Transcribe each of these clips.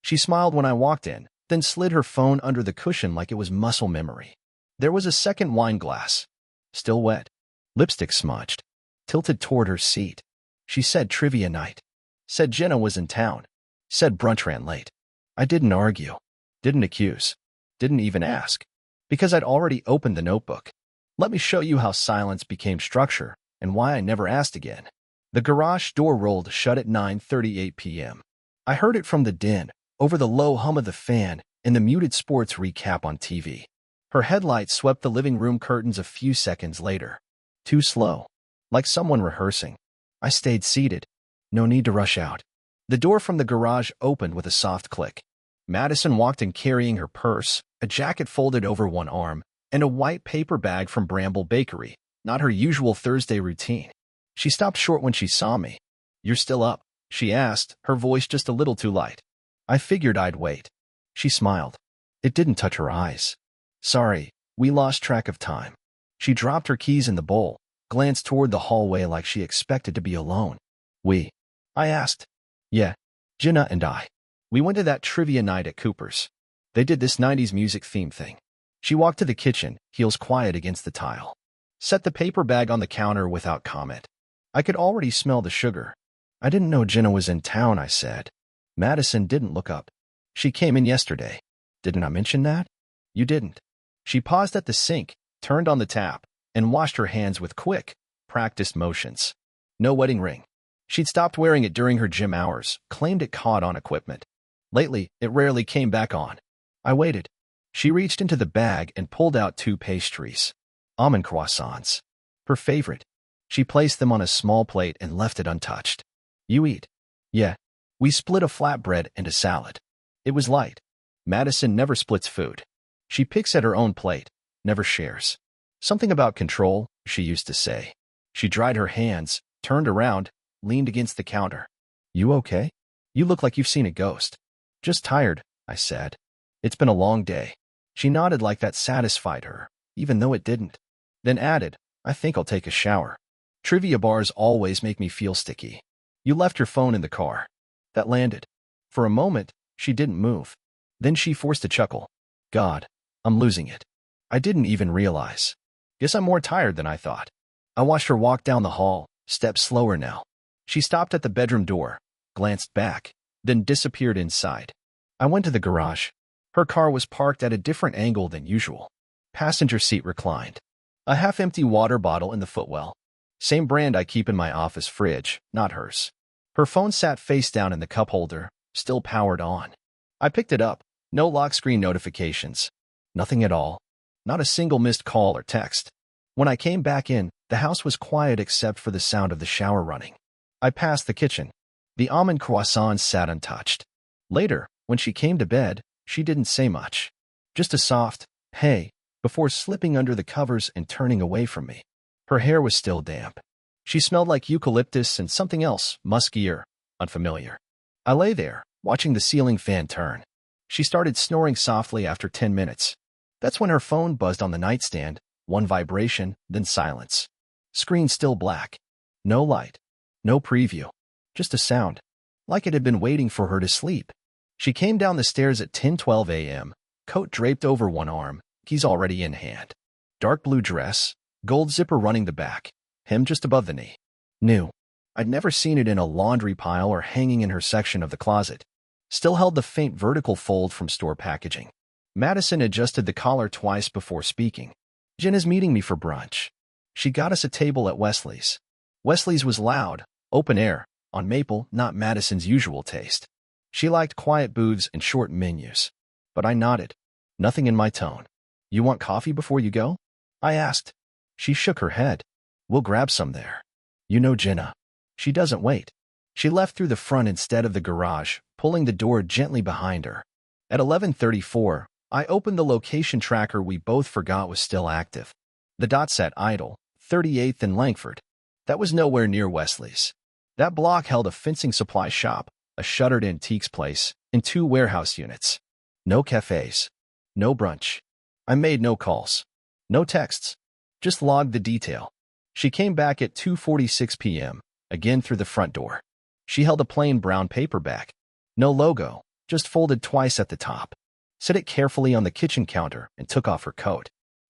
She smiled when I walked in, then slid her phone under the cushion like it was muscle memory. There was a second wine glass, still wet, lipstick smudged, tilted toward her seat. She said trivia night. Said Jenna was in town. Said brunch ran late. I didn't argue. Didn't accuse. Didn't even ask. Because I'd already opened the notebook. Let me show you how silence became structure and why I never asked again. The garage door rolled shut at 9:38 p.m. I heard it from the den, over the low hum of the fan and the muted sports recap on TV. Her headlights swept the living room curtains a few seconds later. Too slow. Like someone rehearsing. I stayed seated. No need to rush out. The door from the garage opened with a soft click. Madison walked in carrying her purse, a jacket folded over one arm, and a white paper bag from Bramble Bakery, not her usual Thursday routine. She stopped short when she saw me. "You're still up?" she asked, her voice just a little too light. I figured I'd wait. She smiled. It didn't touch her eyes. "Sorry, we lost track of time." She dropped her keys in the bowl, glanced toward the hallway like she expected to be alone. "We?" I asked. "Yeah, Jenna and I. We went to that trivia night at Cooper's. They did this 90s music theme thing." She walked to the kitchen, heels quiet against the tile. Set the paper bag on the counter without comment. I could already smell the sugar. "I didn't know Jenna was in town," I said. Madison didn't look up. "She came in yesterday. Didn't I mention that?" "You didn't." She paused at the sink, turned on the tap, and washed her hands with quick, practiced motions. No wedding ring. She'd stopped wearing it during her gym hours, claimed it caught on equipment. Lately, it rarely came back on. I waited. She reached into the bag and pulled out 2 pastries. Almond croissants. Her favorite. She placed them on a small plate and left it untouched. "You eat?" "Yeah." We split a flatbread and a salad. It was light. Madison never splits food. She picks at her own plate, never shares. Something about control, she used to say. She dried her hands, turned around, leaned against the counter. "You okay? You look like you've seen a ghost." "Just tired," I said. "It's been a long day." She nodded like that satisfied her, even though it didn't. Then added, "I think I'll take a shower. Trivia bars always make me feel sticky." "You left your phone in the car." That landed. For a moment, she didn't move. Then she forced a chuckle. "God, I'm losing it. I didn't even realize. Guess I'm more tired than I thought." I watched her walk down the hall, step slower now. She stopped at the bedroom door, glanced back, then disappeared inside. I went to the garage. Her car was parked at a different angle than usual. Passenger seat reclined. A half-empty water bottle in the footwell. Same brand I keep in my office fridge, not hers. Her phone sat face down in the cup holder, still powered on. I picked it up. No lock screen notifications. Nothing at all. Not a single missed call or text. When I came back in, the house was quiet except for the sound of the shower running. I passed the kitchen. The almond croissants sat untouched. Later, when she came to bed, she didn't say much. Just a soft, "Hey," before slipping under the covers and turning away from me. Her hair was still damp. She smelled like eucalyptus and something else, muskier, unfamiliar. I lay there, watching the ceiling fan turn. She started snoring softly after 10 minutes. That's when her phone buzzed on the nightstand, one vibration, then silence. Screen still black. No light. No preview. Just a sound. Like it had been waiting for her to sleep. She came down the stairs at 10:12 a.m., coat draped over one arm, keys already in hand. Dark blue dress, gold zipper running the back, hem just above the knee. New. I'd never seen it in a laundry pile or hanging in her section of the closet. Still held the faint vertical fold from store packaging. Madison adjusted the collar twice before speaking. "Jenna's meeting me for brunch. She got us a table at Wesley's." Wesley's was loud, open air, on Maple, not Madison's usual taste. She liked quiet booths and short menus. But I nodded. Nothing in my tone. "You want coffee before you go?" I asked. She shook her head. "We'll grab some there. You know Jenna. She doesn't wait." She left through the front instead of the garage, pulling the door gently behind her. At 11:34, I opened the location tracker we both forgot was still active. The dot said idle, 38th and Langford. That was nowhere near Wesley's. That block held a fencing supply shop, a shuttered antiques place, and 2 warehouse units. No cafes. No brunch. I made no calls. No texts. Just logged the detail. She came back at 2:46 p.m., again through the front door. She held a plain brown paper bag. No logo, just folded twice at the top. Set it carefully on the kitchen counter and took off her coat.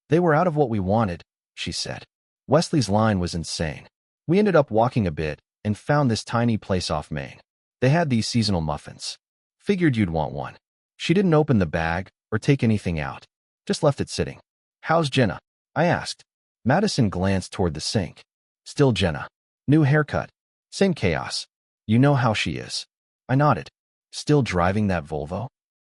They were out of what we wanted, she said. Wesley's line was insane. We ended up walking a bit and found this tiny place off Main. They had these seasonal muffins. Figured you'd want one. She didn't open the bag or take anything out. Just left it sitting. How's Jenna? I asked. Madison glanced toward the sink. Still Jenna. New haircut. Same chaos. You know how she is. I nodded. Still driving that Volvo?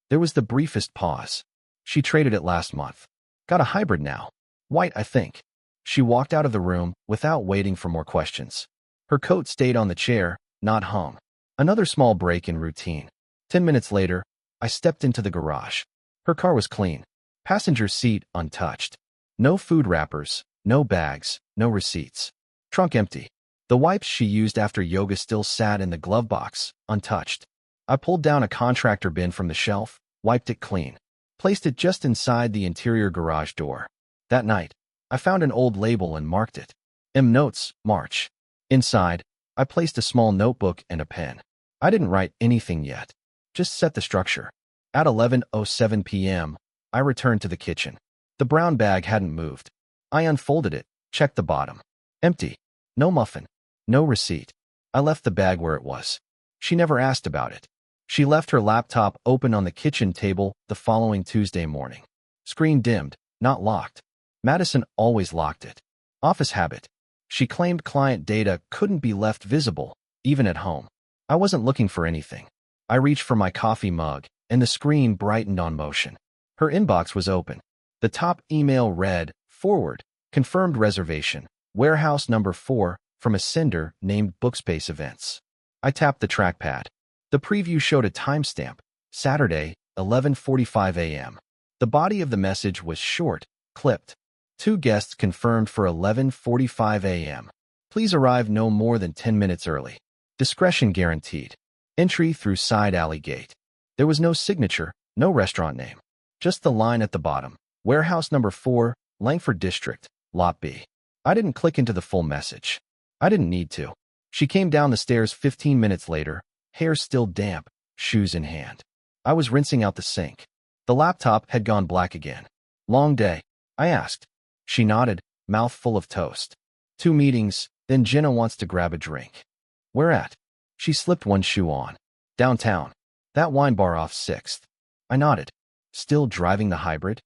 There was the briefest pause. She traded it last month. Got a hybrid now. White, I think. She walked out of the room without waiting for more questions. Her coat stayed on the chair, not hung. Another small break in routine. 10 minutes later, I stepped into the garage. Her car was clean. Passenger seat untouched. No food wrappers, no bags, no receipts. Trunk empty. The wipes she used after yoga still sat in the glove box, untouched. I pulled down a contractor bin from the shelf, wiped it clean, placed it just inside the interior garage door. That night, I found an old label and marked it. M Notes, March. Inside, I placed a small notebook and a pen. I didn't write anything yet, just set the structure. At 11:07 p.m., I returned to the kitchen. The brown bag hadn't moved. I unfolded it, checked the bottom. Empty. No muffin. No receipt. I left the bag where it was. She never asked about it. She left her laptop open on the kitchen table the following Tuesday morning. Screen dimmed, not locked. Madison always locked it. Office habit. She claimed client data couldn't be left visible, even at home. I wasn't looking for anything. I reached for my coffee mug, and the screen brightened on motion. Her inbox was open. The top email read, Forward, confirmed reservation, warehouse number 4, from a sender named Bookspace Events. I tapped the trackpad. The preview showed a timestamp, Saturday, 11:45 a.m. The body of the message was short, clipped. 2 guests confirmed for 11:45 a.m. Please arrive no more than 10 minutes early. Discretion guaranteed. Entry through side alley gate. There was no signature, no restaurant name. Just the line at the bottom. Warehouse number 4, Langford District, Lot B. I didn't click into the full message. I didn't need to. She came down the stairs 15 minutes later, hair still damp, shoes in hand. I was rinsing out the sink. The laptop had gone black again. Long day? I asked. She nodded, mouth full of toast. 2 meetings, then Jenna wants to grab a drink. Where at? She slipped one shoe on. Downtown. That wine bar off 6th. I nodded. Still driving the hybrid?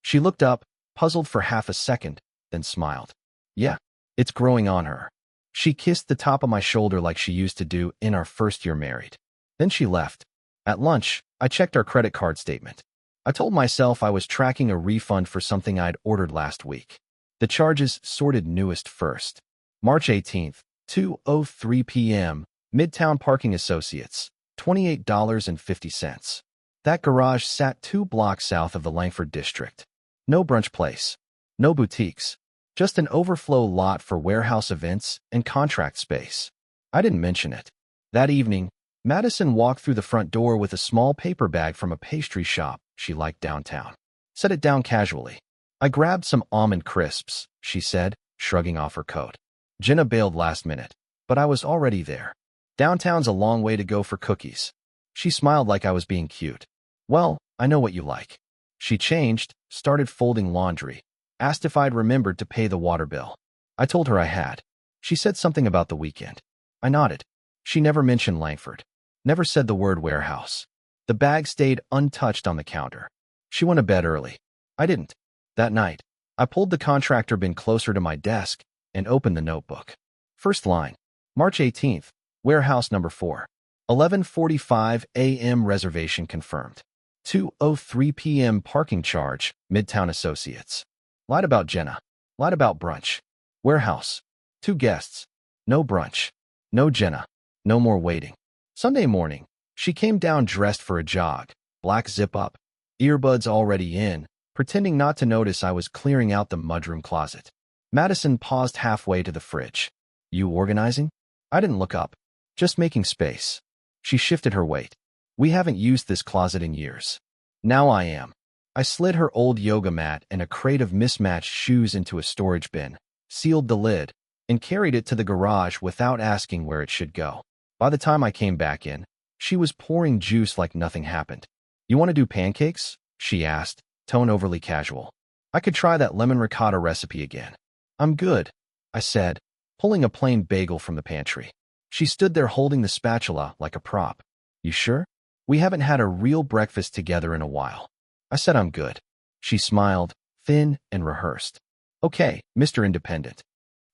She looked up, puzzled for half a second, then smiled. Yeah, it's growing on her. She kissed the top of my shoulder like she used to do in our first year married. Then she left. At lunch, I checked our credit card statement. I told myself I was tracking a refund for something I'd ordered last week. The charges sorted newest first. March 18th, 2:03 p.m., Midtown Parking Associates, $28.50. That garage sat 2 blocks south of the Langford District. No brunch place. No boutiques. Just an overflow lot for warehouse events and contract space. I didn't mention it. That evening, Madison walked through the front door with a small paper bag from a pastry shop she liked downtown. Set it down casually. I grabbed some almond crisps, she said, shrugging off her coat. Jenna bailed last minute, but I was already there. Downtown's a long way to go for cookies. She smiled like I was being cute. Well, I know what you like. She changed, started folding laundry, asked if I'd remembered to pay the water bill. I told her I had. She said something about the weekend. I nodded. She never mentioned Langford. Never said the word warehouse. The bag stayed untouched on the counter. She went to bed early. I didn't. That night, I pulled the contractor bin closer to my desk and opened the notebook. First line, March 18th, warehouse number 4. 11:45 a.m. reservation confirmed. 2:03 p.m. parking charge, Midtown Associates. Lied about Jenna. Lied about brunch. Warehouse. 2 guests. No brunch. No Jenna. No more waiting. Sunday morning, she came down dressed for a jog, black zip-up, earbuds already in, pretending not to notice I was clearing out the mudroom closet. Madison paused halfway to the fridge. You organizing? I didn't look up. Just making space. She shifted her weight. We haven't used this closet in years. Now I am. I slid her old yoga mat and a crate of mismatched shoes into a storage bin, sealed the lid, and carried it to the garage without asking where it should go. By the time I came back in, She was pouring juice like nothing happened. You want to do pancakes? She asked, tone overly casual. I could try that lemon ricotta recipe again. I'm good, I said, pulling a plain bagel from the pantry. She stood there holding the spatula like a prop. You sure? We haven't had a real breakfast together in a while. I said I'm good. She smiled, thin and rehearsed. Okay, Mr. Independent.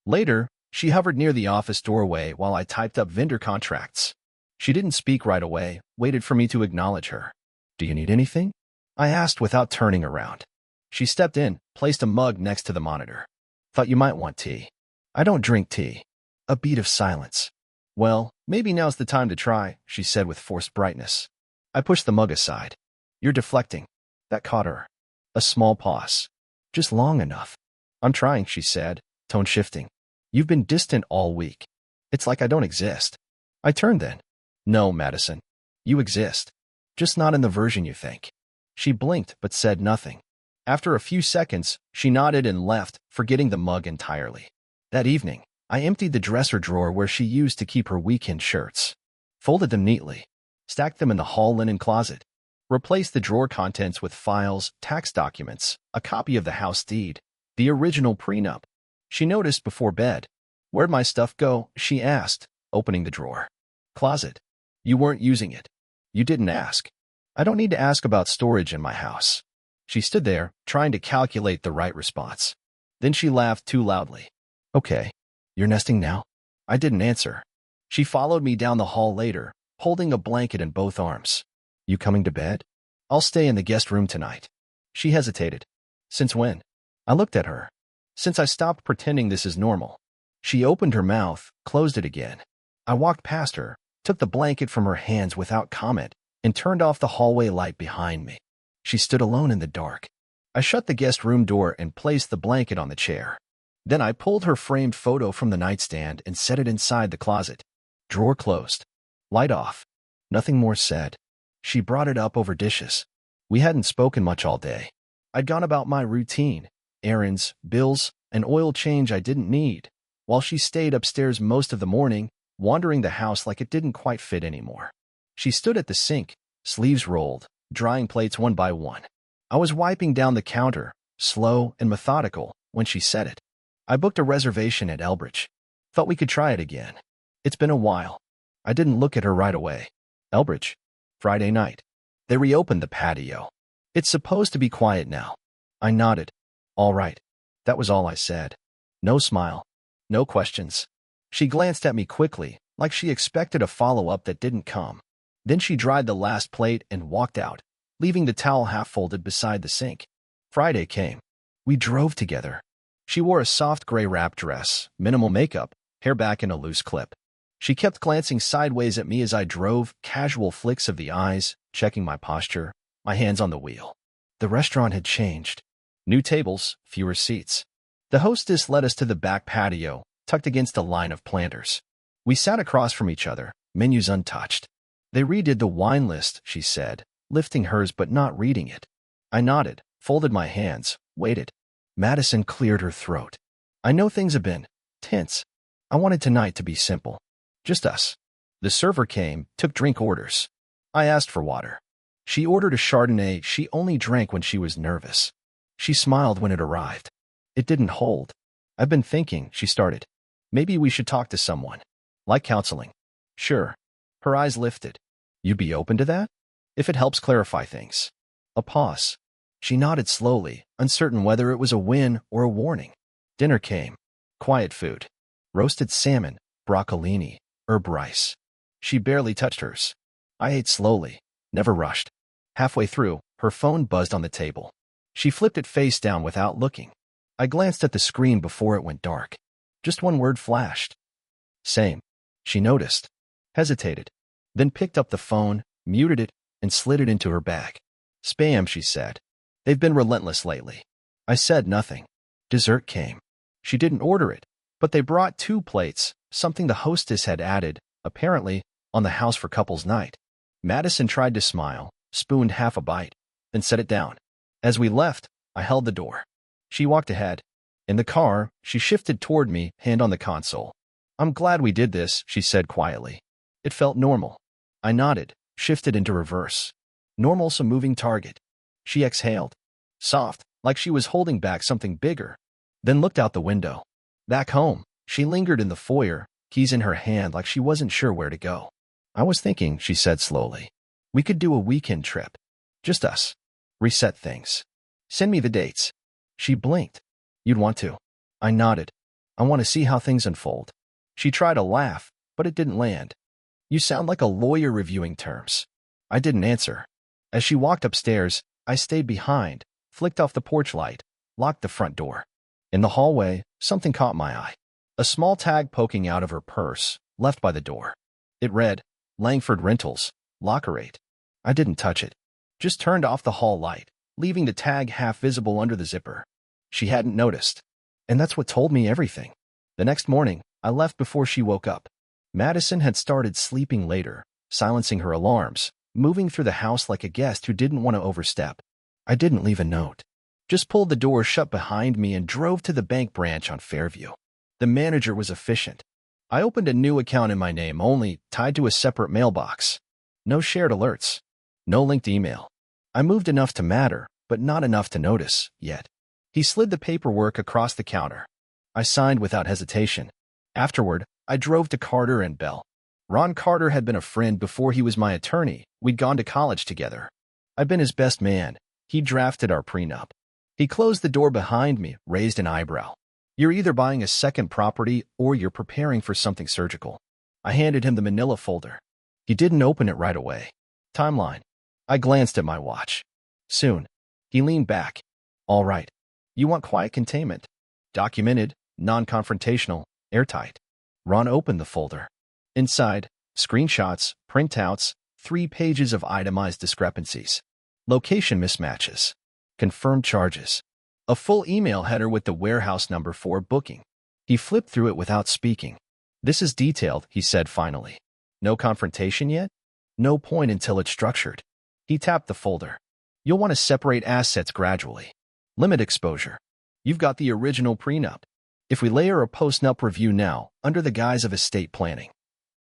Later, she hovered near the office doorway while I typed up vendor contracts. She didn't speak right away, waited for me to acknowledge her. Do you need anything? I asked without turning around. She stepped in, placed a mug next to the monitor. Thought you might want tea. I don't drink tea. A beat of silence. Well, maybe now's the time to try, she said with forced brightness. I pushed the mug aside. You're deflecting. That caught her. A small pause. Just long enough. I'm trying, she said, tone shifting. You've been distant all week. It's like I don't exist. I turned then. No, Madison. You exist. Just not in the version you think. She blinked but said nothing. After a few seconds, she nodded and left, forgetting the mug entirely. That evening, I emptied the dresser drawer where she used to keep her weekend shirts. Folded them neatly. Stacked them in the hall linen closet. Replaced the drawer contents with files, tax documents, a copy of the house deed, the original prenup. She noticed before bed. Where'd my stuff go? She asked, opening the drawer. Closet. You weren't using it. You didn't ask. I don't need to ask about storage in my house. She stood there, trying to calculate the right response. Then she laughed too loudly. Okay. You're nesting now? I didn't answer. She followed me down the hall later, holding a blanket in both arms. You coming to bed? I'll stay in the guest room tonight. She hesitated. Since when? I looked at her. Since I stopped pretending this is normal. She opened her mouth, closed it again. I walked past her, took the blanket from her hands without comment, and turned off the hallway light behind me. She stood alone in the dark. I shut the guest room door and placed the blanket on the chair. Then I pulled her framed photo from the nightstand and set it inside the closet. Drawer closed. Light off. Nothing more said. She brought it up over dishes. We hadn't spoken much all day. I'd gone about my routine, errands, bills, and oil change I didn't need, while she stayed upstairs most of the morning, wandering the house like it didn't quite fit anymore. She stood at the sink, sleeves rolled, drying plates one by one. I was wiping down the counter, slow and methodical, when she said it. I booked a reservation at Elbridge. Thought we could try it again. It's been a while. I didn't look at her right away. Elbridge. Friday night. They reopened the patio. It's supposed to be quiet now. I nodded. All right. That was all I said. No smile. No questions. She glanced at me quickly, like she expected a follow-up that didn't come. Then she dried the last plate and walked out, leaving the towel half-folded beside the sink. Friday came. We drove together. She wore a soft gray wrap dress, minimal makeup, hair back in a loose clip. She kept glancing sideways at me as I drove, casual flicks of the eyes, checking my posture, my hands on the wheel. The restaurant had changed. New tables, fewer seats. The hostess led us to the back patio, tucked against a line of planters. We sat across from each other, menus untouched. They redid the wine list, she said, lifting hers but not reading it. I nodded, folded my hands, waited. Madison cleared her throat. I know things have been tense. I wanted tonight to be simple. Just us. The server came, took drink orders. I asked for water. She ordered a Chardonnay she only drank when she was nervous. She smiled when it arrived. It didn't hold. I've been thinking, she started. Maybe we should talk to someone. Like counseling. Sure. Her eyes lifted. You'd be open to that? If it helps clarify things. A pause. She nodded slowly, uncertain whether it was a win or a warning. Dinner came. Quiet food. Roasted salmon, broccolini, herb rice. She barely touched hers. I ate slowly, never rushed. Halfway through, her phone buzzed on the table. She flipped it face down without looking. I glanced at the screen before it went dark. Just one word flashed. Same. She noticed. Hesitated. Then picked up the phone, muted it, and slid it into her bag. Spam, she said. They've been relentless lately. I said nothing. Dessert came. She didn't order it, but they brought 2 plates, something the hostess had added, apparently, on the house for couples night. Madison tried to smile, spooned half a bite, then set it down. As we left, I held the door. She walked ahead. In the car, she shifted toward me, hand on the console. I'm glad we did this, she said quietly. It felt normal. I nodded, shifted into reverse. Normal's a moving target. She exhaled. Soft, like she was holding back something bigger. Then looked out the window. Back home, she lingered in the foyer, keys in her hand like she wasn't sure where to go. I was thinking, she said slowly. We could do a weekend trip. Just us. Reset things. Send me the dates. She blinked. You'd want to. I nodded. I want to see how things unfold. She tried to laugh, but it didn't land. You sound like a lawyer reviewing terms. I didn't answer. As she walked upstairs, I stayed behind, flicked off the porch light, locked the front door. In the hallway, something caught my eye. A small tag poking out of her purse, left by the door. It read, Langford Rentals, Locker 8. I didn't touch it. Just turned off the hall light, leaving the tag half visible under the zipper. She hadn't noticed. And that's what told me everything. The next morning, I left before she woke up. Madison had started sleeping later, silencing her alarms, moving through the house like a guest who didn't want to overstep. I didn't leave a note. Just pulled the door shut behind me and drove to the bank branch on Fairview. The manager was efficient. I opened a new account in my name only, tied to a separate mailbox. No shared alerts. No linked email. I moved enough to matter, but not enough to notice, yet. He slid the paperwork across the counter. I signed without hesitation. Afterward, I drove to Carter and Bell. Ron Carter had been a friend before he was my attorney. We'd gone to college together. I'd been his best man. He drafted our prenup. He closed the door behind me, raised an eyebrow. You're either buying a second property or you're preparing for something surgical. I handed him the manila folder. He didn't open it right away. Timeline. I glanced at my watch. Soon. He leaned back. All right. You want quiet containment. Documented, non-confrontational, airtight. Ron opened the folder. Inside, screenshots, printouts, 3 pages of itemized discrepancies. Location mismatches. Confirmed charges. A full email header with the warehouse number for booking. He flipped through it without speaking. This is detailed, he said finally. No confrontation yet? No point until it's structured. He tapped the folder. You'll want to separate assets gradually. Limit exposure. You've got the original prenup. If we layer a post-nup review now, under the guise of estate planning.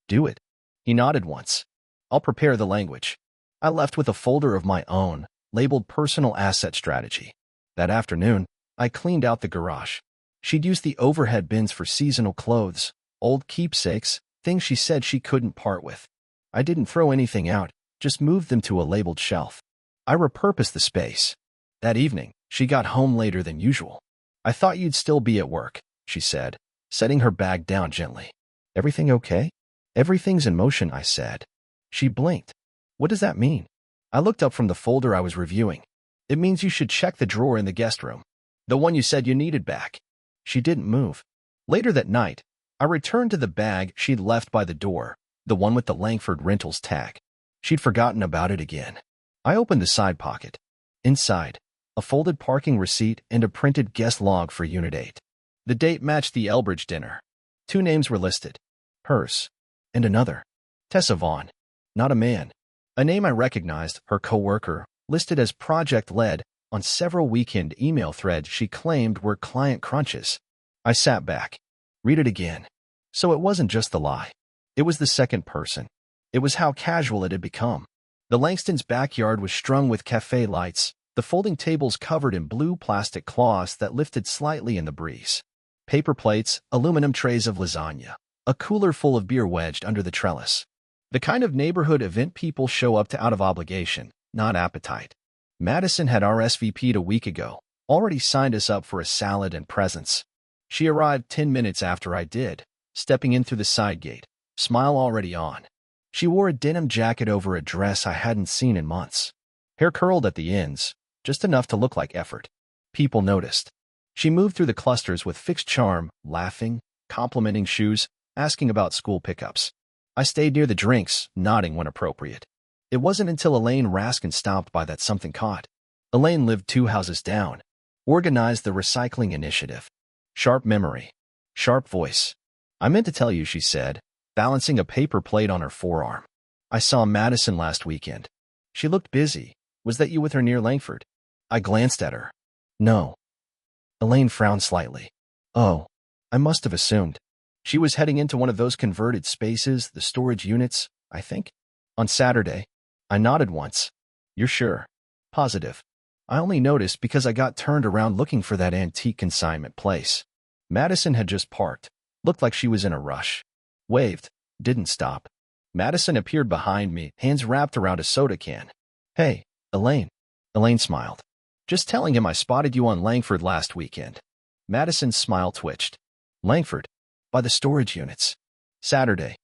Do it. He nodded once. I'll prepare the language. I left with a folder of my own, labeled Personal Asset Strategy. That afternoon, I cleaned out the garage. She'd used the overhead bins for seasonal clothes, old keepsakes, things she said she couldn't part with. I didn't throw anything out, just moved them to a labeled shelf. I repurposed the space. That evening, she got home later than usual. I thought you'd still be at work, she said, setting her bag down gently. Everything okay? Everything's in motion, I said. She blinked. What does that mean? I looked up from the folder I was reviewing. It means you should check the drawer in the guest room. The one you said you needed back. She didn't move. Later that night, I returned to the bag she'd left by the door, the one with the Langford Rentals tag. She'd forgotten about it again. I opened the side pocket. Inside, a folded parking receipt and a printed guest log for Unit 8. The date matched the Elbridge dinner. 2 names were listed. Hers. And another. Tessa Vaughn. Not a man. A name I recognized, her co-worker, listed as project lead on several weekend email threads she claimed were client crunches. I sat back. Read it again. So it wasn't just the lie. It was the second person. It was how casual it had become. The Langston's backyard was strung with cafe lights, the folding tables covered in blue plastic cloths that lifted slightly in the breeze. Paper plates, aluminum trays of lasagna, a cooler full of beer wedged under the trellis. The kind of neighborhood event people show up to out of obligation, not appetite. Madison had RSVP'd a week ago, already signed us up for a salad and presents. She arrived 10 minutes after I did, stepping in through the side gate, smile already on. She wore a denim jacket over a dress I hadn't seen in months. Hair curled at the ends, just enough to look like effort. People noticed. She moved through the clusters with fixed charm, laughing, complimenting shoes, asking about school pickups. I stayed near the drinks, nodding when appropriate. It wasn't until Elaine Raskin stopped by that something caught. Elaine lived 2 houses down, organized the recycling initiative. Sharp memory. Sharp voice. I meant to tell you, she said, balancing a paper plate on her forearm. I saw Madison last weekend. She looked busy. Was that you with her near Langford? I glanced at her. No. Elaine frowned slightly. Oh, I must have assumed. She was heading into one of those converted spaces, the storage units, I think. On Saturday. I nodded once. You're sure? Positive. I only noticed because I got turned around looking for that antique consignment place. Madison had just parked. Looked like she was in a rush. Waved. Didn't stop. Madison appeared behind me, hands wrapped around a soda can. Hey, Elaine. Elaine smiled. Just telling him I spotted you on Langford last weekend. Madison's smile twitched. Langford? By the storage units. Saturday.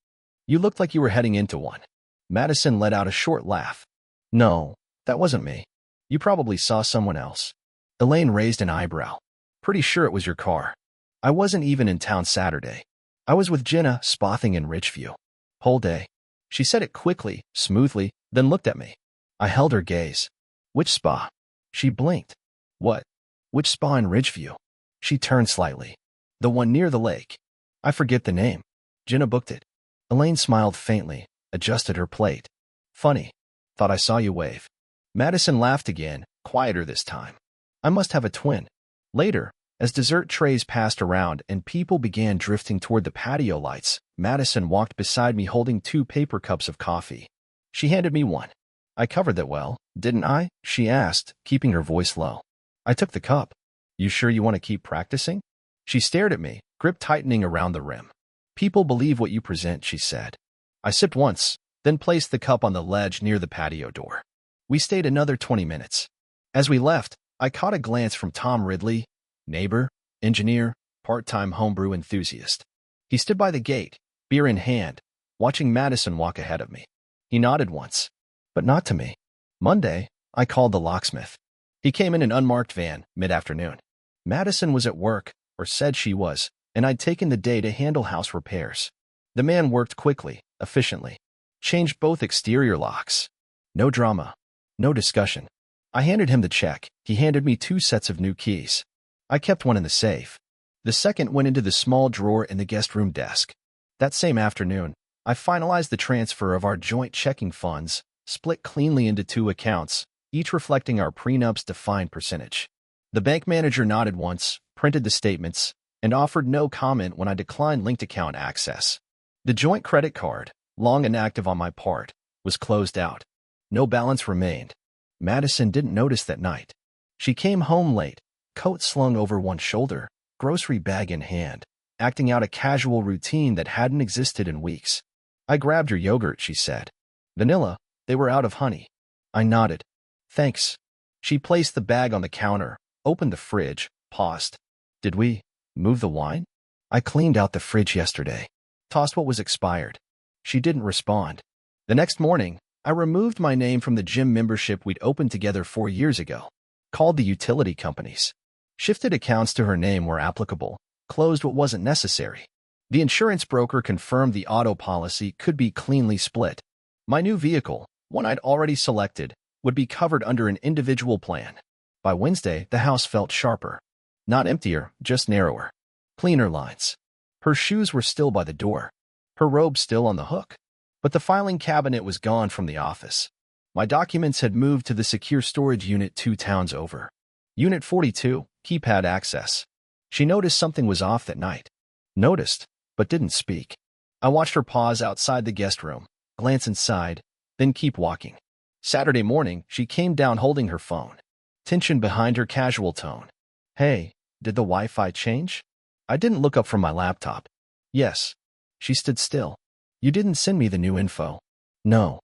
You looked like you were heading into one. Madison let out a short laugh. No, that wasn't me. You probably saw someone else. Elaine raised an eyebrow. Pretty sure it was your car. I wasn't even in town Saturday. I was with Jenna spothing in Ridgeview. Whole day. She said it quickly, smoothly, then looked at me. I held her gaze. Which spa? She blinked. What? Which spa in Ridgeview? She turned slightly. The one near the lake. I forget the name. Jenna booked it. Elaine smiled faintly, adjusted her plate. Funny. Thought I saw you wave. Madison laughed again, quieter this time. I must have a twin. Later, as dessert trays passed around and people began drifting toward the patio lights, Madison walked beside me holding 2 paper cups of coffee. She handed me one. I covered that well, didn't I? She asked, keeping her voice low. I took the cup. You sure you want to keep practicing? She stared at me, grip tightening around the rim. People believe what you present, she said. I sipped once, then placed the cup on the ledge near the patio door. We stayed another 20 minutes. As we left, I caught a glance from Tom Ridley, neighbor, engineer, part-time homebrew enthusiast. He stood by the gate, beer in hand, watching Madison walk ahead of me. He nodded once, but not to me. Monday, I called the locksmith. He came in an unmarked van, mid-afternoon. Madison was at work, or said she was, and I'd taken the day to handle house repairs. The man worked quickly, efficiently. Changed both exterior locks. No drama. No discussion. I handed him the check. He handed me 2 sets of new keys. I kept one in the safe. The second went into the small drawer in the guest room desk. That same afternoon, I finalized the transfer of our joint checking funds, split cleanly into 2 accounts, each reflecting our prenup's defined percentage. The bank manager nodded once, printed the statements, and offered no comment when I declined linked account access. The joint credit card, long inactive on my part, was closed out. No balance remained. Madison didn't notice that night. She came home late, coat slung over one shoulder, grocery bag in hand, acting out a casual routine that hadn't existed in weeks. I grabbed your yogurt, she said. Vanilla, they were out of honey. I nodded. Thanks. She placed the bag on the counter, opened the fridge, paused. Did we move the wine? I cleaned out the fridge yesterday. Tossed what was expired. She didn't respond. The next morning, I removed my name from the gym membership we'd opened together 4 years ago. Called the utility companies. Shifted accounts to her name where applicable. Closed what wasn't necessary. The insurance broker confirmed the auto policy could be cleanly split. My new vehicle, one I'd already selected, would be covered under an individual plan. By Wednesday, the house felt sharper. Not emptier, just narrower. Cleaner lines. Her shoes were still by the door. Her robe still on the hook. But the filing cabinet was gone from the office. My documents had moved to the secure storage unit 2 towns over. Unit 42, keypad access. She noticed something was off that night. Noticed, but didn't speak. I watched her pause outside the guest room, glance inside, then keep walking. Saturday morning, she came down holding her phone. Tension behind her casual tone. Hey, did the Wi-Fi change? I didn't look up from my laptop. Yes. She stood still. You didn't send me the new info. No.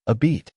A beat.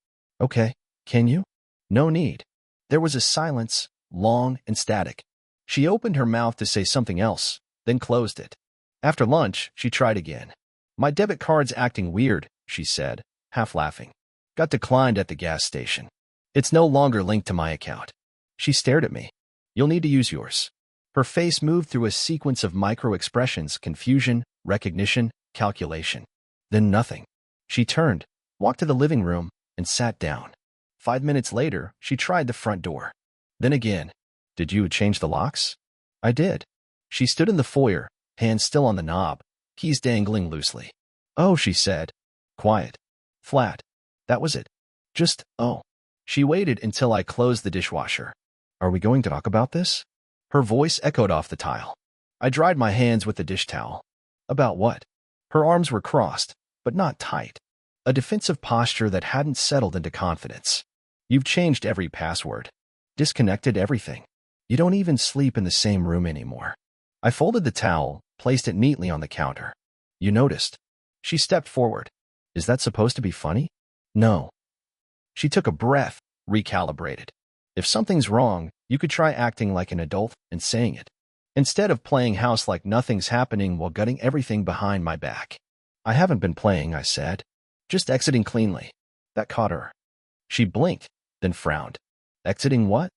Okay, can you? No need. There was a silence, long and static. She opened her mouth to say something else, then closed it. After lunch, she tried again. My debit card's acting weird, she said, half laughing. Got declined at the gas station. It's no longer linked to my account. She stared at me. You'll need to use yours. Her face moved through a sequence of micro-expressions, confusion, recognition, calculation. Then nothing. She turned, walked to the living room, and sat down. 5 minutes later, she tried the front door. Then again. Did you change the locks? I did. She stood in the foyer, hands still on the knob, keys dangling loosely. Oh, she said. Quiet. Flat. That was it. Just, oh. She waited until I closed the dishwasher. Are we going to talk about this? Her voice echoed off the tile. I dried my hands with the dish towel. About what? Her arms were crossed, but not tight. A defensive posture that hadn't settled into confidence. You've changed every password. Disconnected everything. You don't even sleep in the same room anymore. I folded the towel, placed it neatly on the counter. You noticed. She stepped forward. Is that supposed to be funny? No. She took a breath, recalibrated. If something's wrong, you could try acting like an adult and saying it, instead of playing house like nothing's happening while gutting everything behind my back. I haven't been playing, I said. Just exiting cleanly. That caught her. She blinked, then frowned. Exiting what?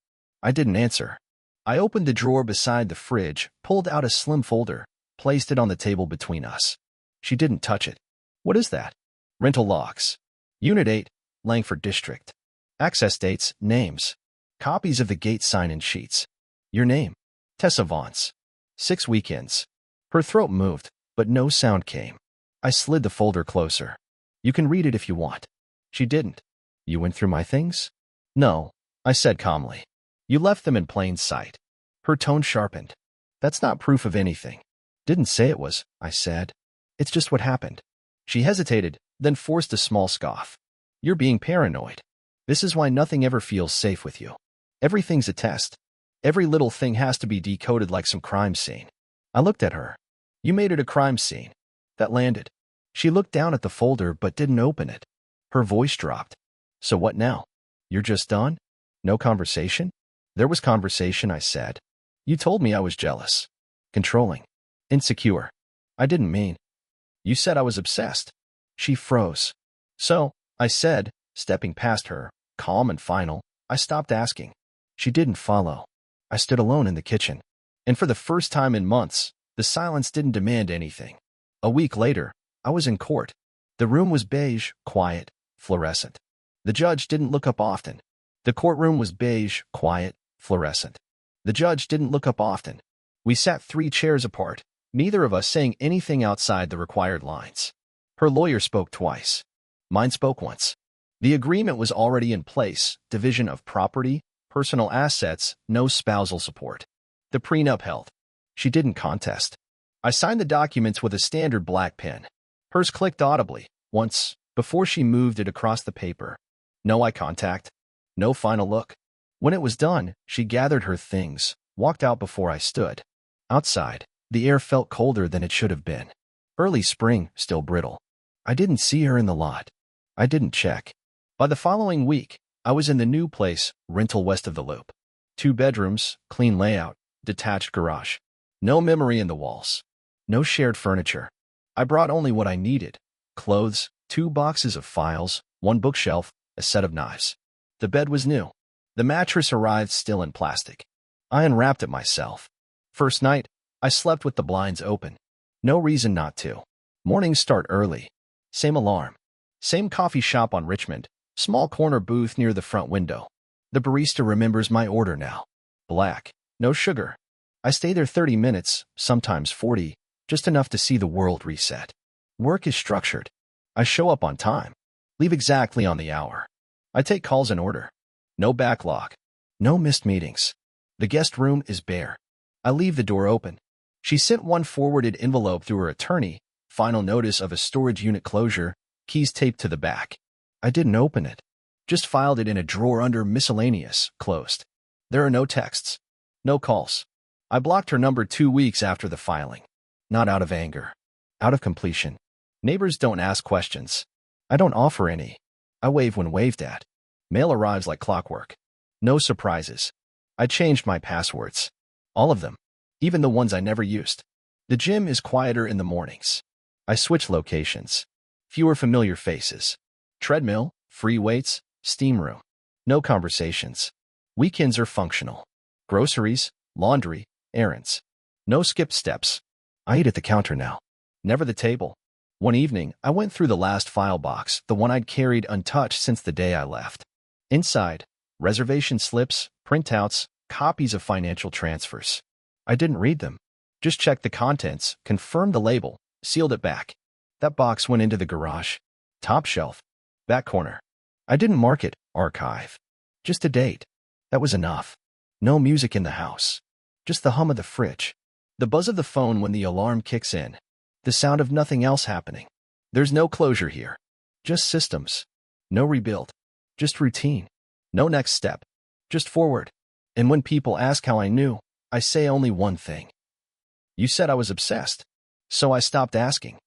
I didn't answer. I opened the drawer beside the fridge, pulled out a slim folder, placed it on the table between us. She didn't touch it. What is that? Rental logs. Unit 8, Langford District. Access dates, names. Copies of the gate sign-in sheets. Your name. Tessa Vance. 6 weekends. Her throat moved, but no sound came. I slid the folder closer. You can read it if you want. She didn't. You went through my things? No, I said calmly. You left them in plain sight. Her tone sharpened. That's not proof of anything. Didn't say it was, I said. It's just what happened. She hesitated, then forced a small scoff. You're being paranoid. This is why nothing ever feels safe with you. Everything's a test. Every little thing has to be decoded like some crime scene. I looked at her. You made it a crime scene. That landed. She looked down at the folder but didn't open it. Her voice dropped. So what now? You're just done? No conversation? There was conversation, I said. You told me I was jealous. Controlling. Insecure. I didn't mean. You said I was obsessed. She froze. So, I said, stepping past her, calm and final. I stopped asking. She didn't follow. I stood alone in the kitchen. And for the first time in months, the silence didn't demand anything. A week later, I was in court. The room was beige, quiet, fluorescent. The judge didn't look up often. The courtroom was beige, quiet, fluorescent. The judge didn't look up often. We sat 3 chairs apart, neither of us saying anything outside the required lines. Her lawyer spoke twice. Mine spoke once. The agreement was already in place, division of property, personal assets, no spousal support. The prenup held. She didn't contest. I signed the documents with a standard black pen. Hers clicked audibly, once, before she moved it across the paper. No eye contact. No final look. When it was done, she gathered her things, walked out before I stood. Outside, the air felt colder than it should have been. Early spring, still brittle. I didn't see her in the lot. I didn't check. By the following week, I was in the new place, rental west of the Loop. 2 bedrooms, clean layout, detached garage. No memory in the walls. No shared furniture. I brought only what I needed. Clothes, 2 boxes of files, 1 bookshelf, a set of knives. The bed was new. The mattress arrived still in plastic. I unwrapped it myself. First night, I slept with the blinds open. No reason not to. Mornings start early. Same alarm. Same coffee shop on Richmond. Small corner booth near the front window. The barista remembers my order now. Black. No sugar. I stay there 30 minutes, sometimes 40, just enough to see the world reset. Work is structured. I show up on time. Leave exactly on the hour. I take calls in order. No backlog. No missed meetings. The guest room is bare. I leave the door open. She sent 1 forwarded envelope through her attorney, final notice of a storage unit closure, keys taped to the back. I didn't open it. Just filed it in a drawer under miscellaneous, closed. There are no texts. No calls. I blocked her number 2 weeks after the filing. Not out of anger. Out of completion. Neighbors don't ask questions. I don't offer any. I wave when waved at. Mail arrives like clockwork. No surprises. I changed my passwords. All of them. Even the ones I never used. The gym is quieter in the mornings. I switch locations. Fewer familiar faces. Treadmill, free weights, steam room. No conversations. Weekends are functional. Groceries, laundry, errands. No skipped steps. I eat at the counter now. Never the table. One evening, I went through the last file box, the one I'd carried untouched since the day I left. Inside, reservation slips, printouts, copies of financial transfers. I didn't read them. Just checked the contents, confirmed the label, sealed it back. That box went into the garage. Top shelf. Back corner. I didn't mark it, archive. Just a date. That was enough. No music in the house. Just the hum of the fridge. The buzz of the phone when the alarm kicks in. The sound of nothing else happening. There's no closure here. Just systems. No rebuild. Just routine. No next step. Just forward. And when people ask how I knew, I say only one thing. You said I was obsessed. So I stopped asking.